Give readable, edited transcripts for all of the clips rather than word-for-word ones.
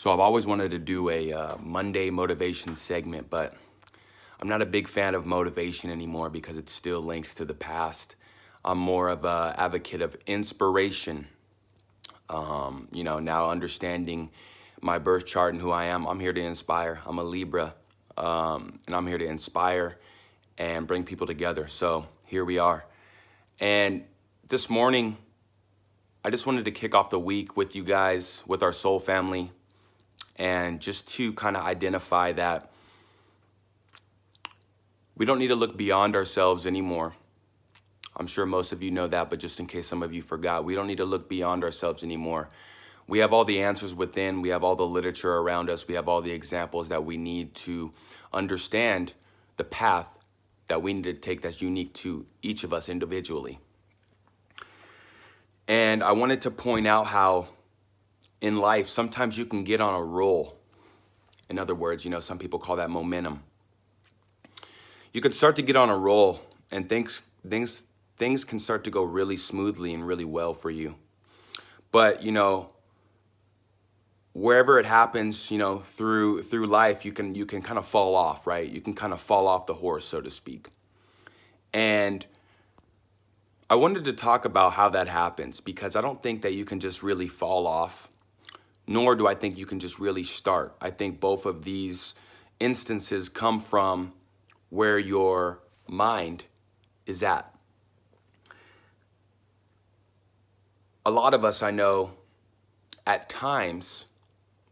So I've always wanted to do a Monday motivation segment, but I'm not a big fan of motivation anymore because it still links to the past. I'm more of a advocate of inspiration. Now understanding my birth chart and who I am, I'm here to inspire. I'm a Libra, and I'm here to inspire and bring people together. So here we are. And this morning, I just wanted to kick off the week with you guys, with our soul family, and just to kind of identify that we don't need to look beyond ourselves anymore. I'm sure most of you know that, but just in case some of you forgot, we don't need to look beyond ourselves anymore. We have all the answers within, we have all the literature around us, we have all the examples that we need to understand the path that we need to take that's unique to each of us individually. And I wanted to point out how in life, sometimes you can get on a roll. In other words, some people call that momentum. You could start to get on a roll and things can start to go really smoothly and really well for you. But, wherever it happens, through life, you can kind of fall off, right? You can kind of fall off the horse, so to speak. And I wanted to talk about how that happens because I don't think that you can just really fall off, nor do I think you can just really start. I think both of these instances come from where your mind is at. A lot of us, I know, at times,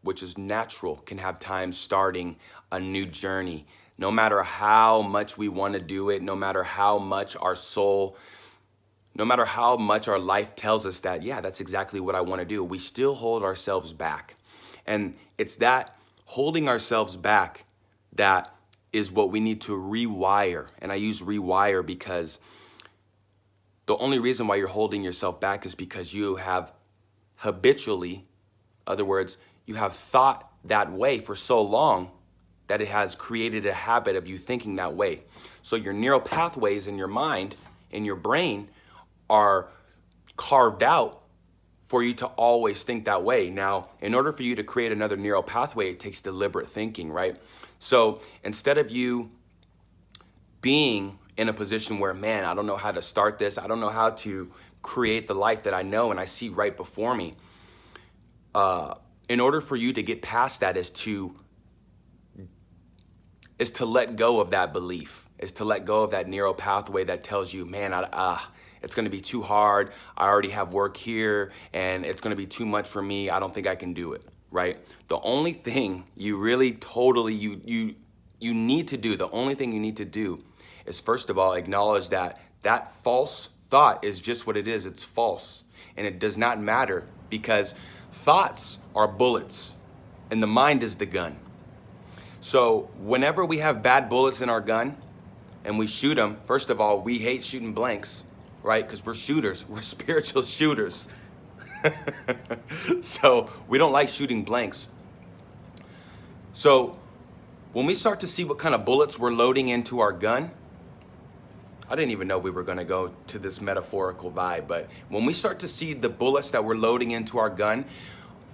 which is natural, can have times starting a new journey. No matter how much we want to do it, no matter how much our soul, no matter how much our life tells us that, yeah, that's exactly what I want to do, we still hold ourselves back. And it's that holding ourselves back that is what we need to rewire. And I use rewire because the only reason why you're holding yourself back is because you have habitually, in other words, you have thought that way for so long that it has created a habit of you thinking that way. So your neural pathways in your mind, in your brain, are carved out for you to always think that way. Now, in order for you to create another neural pathway, it takes deliberate thinking, right? So instead of you being in a position where, man, I don't know how to start this, I don't know how to create the life that I know and I see right before me, in order for you to get past that is to let go of that belief, is to let go of that neural pathway that tells you, man, it's gonna be too hard, I already have work here, and it's gonna be too much for me, I don't think I can do it, right? The only thing you really totally, you need to do, the only thing you need to do is first of all, acknowledge that that false thought is just what it is, it's false. And it does not matter because thoughts are bullets and the mind is the gun. So whenever we have bad bullets in our gun and we shoot them, first of all, we hate shooting blanks, right? Because we're shooters, we're spiritual shooters. So we don't like shooting blanks. So when we start to see what kind of bullets we're loading into our gun, I didn't even know we were gonna go to this metaphorical vibe, but when we start to see the bullets that we're loading into our gun,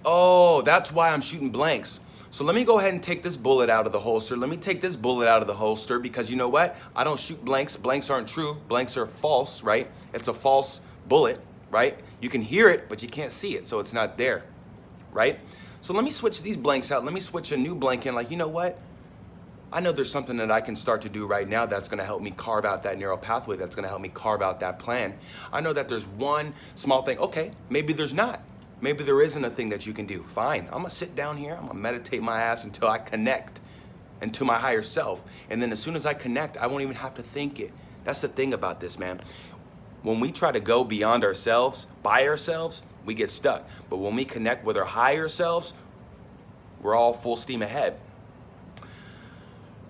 oh, that's why I'm shooting blanks. So let me go ahead and take this bullet out of the holster. Let me take this bullet out of the holster because you know what? I don't shoot blanks. Blanks aren't true. Blanks are false, right? It's a false bullet, right? You can hear it, but you can't see it, so it's not there, right? So let me switch these blanks out. Let me switch a new blank in, like, you know what? I know there's something that I can start to do right now that's gonna help me carve out that neural pathway, that's gonna help me carve out that plan. I know that there's one small thing. Okay, maybe there's not. Maybe there isn't a thing that you can do. Fine, I'm gonna sit down here, I'm gonna meditate my ass until I connect and to my higher self. And then as soon as I connect, I won't even have to think it. That's the thing about this, man. When we try to go beyond ourselves, by ourselves, we get stuck. But when we connect with our higher selves, we're all full steam ahead.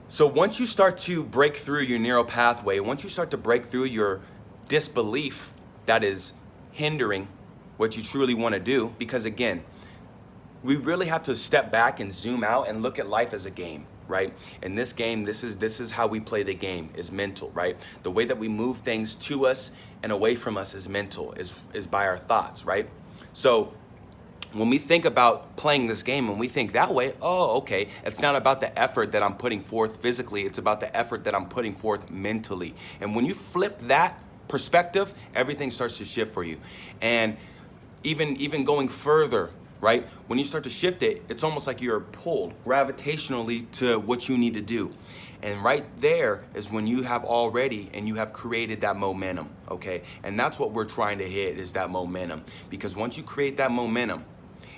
So once you start to break through your neural pathway, once you start to break through your disbelief that is hindering what you truly want to do, because again, we really have to step back and zoom out and look at life as a game, right? In this game, this is how we play the game, is mental, right? The way that we move things to us and away from us is mental, is by our thoughts, right? So when we think about playing this game and we think that way, oh, okay, it's not about the effort that I'm putting forth physically, it's about the effort that I'm putting forth mentally. And when you flip that perspective, everything starts to shift for you. And even going further, right? When you start to shift it, it's almost like you're pulled gravitationally to what you need to do. And right there is when you have already and you have created that momentum, okay? And that's what we're trying to hit, is that momentum. Because once you create that momentum,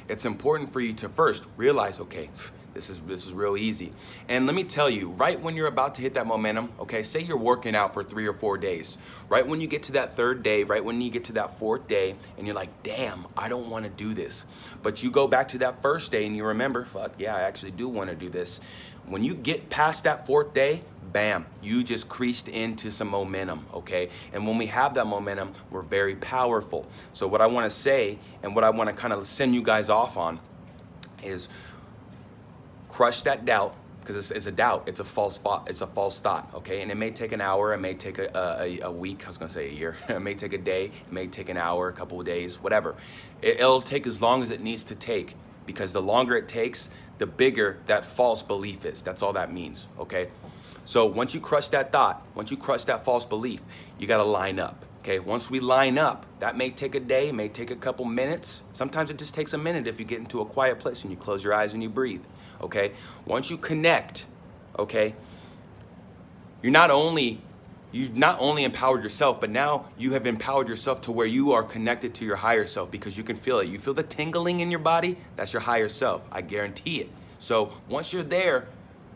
it's important for you to first realize, okay, this is real easy. And let me tell you, right when you're about to hit that momentum, okay, say you're working out for 3 or 4 days, right when you get to that 3rd day, right when you get to that 4th day, and you're like, damn, I don't want to do this. But you go back to that 1st day and you remember, fuck yeah, I actually do want to do this. When you get past that 4th day, bam, you just creased into some momentum, okay? And when we have that momentum, we're very powerful. So what I want to say and what I want to kind of send you guys off on is crush that doubt, because it's a doubt, it's a false thought, okay? And it may take an hour, it may take a week, I was gonna say a year, it may take a day, it may take an hour, a couple of days, whatever. It'll take as long as it needs to take, because the longer it takes, the bigger that false belief is. That's all that means, okay? So once you crush that thought, once you crush that false belief, you gotta line up. Okay, once we line up, that may take a day, may take a couple minutes. Sometimes it just takes a minute if you get into a quiet place and you close your eyes and you breathe, okay? Once you connect, okay, you've not only empowered yourself, but now you have empowered yourself to where you are connected to your higher self, because you can feel it. You feel the tingling in your body, that's your higher self, I guarantee it. So once you're there,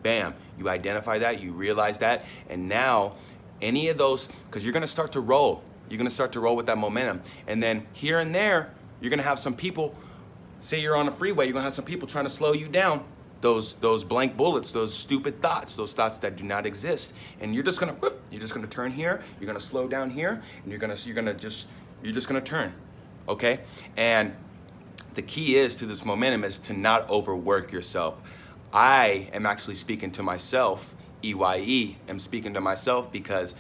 bam, you identify that, you realize that, and now any of those, because you're gonna start to roll. You're gonna start to roll with that momentum. And then here and there, you're gonna have some people, say you're on a freeway, you're gonna have some people trying to slow you down. Those blank bullets, those stupid thoughts, those thoughts that do not exist. And you're just gonna turn here, you're gonna slow down here, and you're just gonna turn, okay? And the key is to this momentum is to not overwork yourself. I am actually speaking to myself, EYE, am speaking to myself, because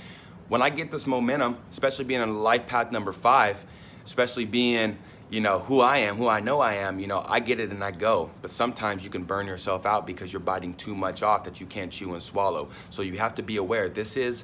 when I get this momentum, especially being on life path number 5, especially being, who I am, who I know I am, I get it and I go. But sometimes you can burn yourself out because you're biting too much off that you can't chew and swallow. So you have to be aware. This is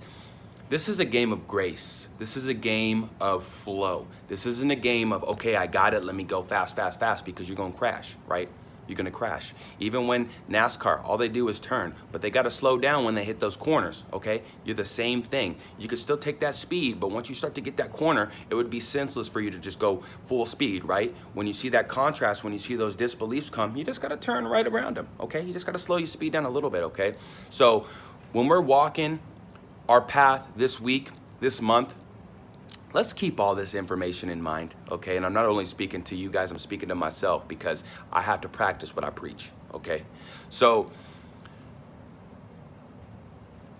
a game of grace. This is a game of flow. This isn't a game of, okay, I got it, let me go fast, fast, fast, because you're gonna crash, right? You're gonna crash. Even when NASCAR, all they do is turn, but they gotta slow down when they hit those corners, okay? You're the same thing. You could still take that speed, but once you start to get that corner, it would be senseless for you to just go full speed, right? When you see that contrast, when you see those disbeliefs come, you just gotta turn right around them, okay? You just gotta slow your speed down a little bit, okay? So when we're walking our path this week, this month, let's keep all this information in mind, okay? And I'm not only speaking to you guys, I'm speaking to myself, because I have to practice what I preach, okay? So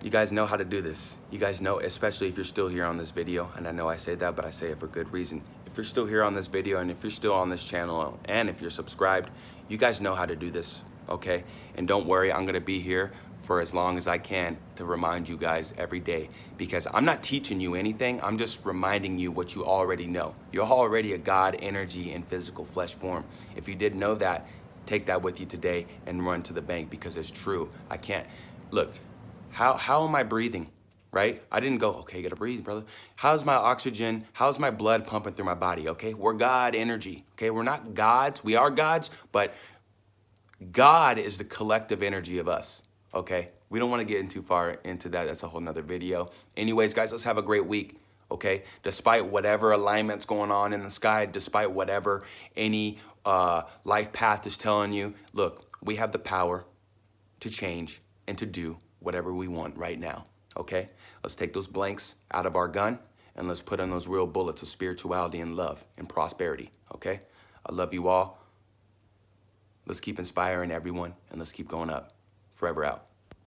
you guys know how to do this. You guys know, especially if you're still here on this video, and I know I say that, but I say it for good reason. If you're still here on this video, and if you're still on this channel, and if you're subscribed, you guys know how to do this, okay? And don't worry, I'm gonna be here for as long as I can to remind you guys every day, because I'm not teaching you anything, I'm just reminding you what you already know. You're already a God energy in physical flesh form. If you didn't know that, take that with you today and run to the bank, because it's true. I can't, look, how am I breathing, right? I didn't go, okay, you gotta breathe, brother. How's my oxygen, how's my blood pumping through my body, okay? We're God energy, okay? We're not gods, we are gods, but God is the collective energy of us. Okay, we don't want to get in too far into that. That's a whole nother video. Anyways, guys, let's have a great week, okay? Despite whatever alignment's going on in the sky, despite whatever any life path is telling you, look, we have the power to change and to do whatever we want right now, okay? Let's take those blanks out of our gun and let's put in those real bullets of spirituality and love and prosperity, okay? I love you all. Let's keep inspiring everyone, and let's keep going up. Forever out.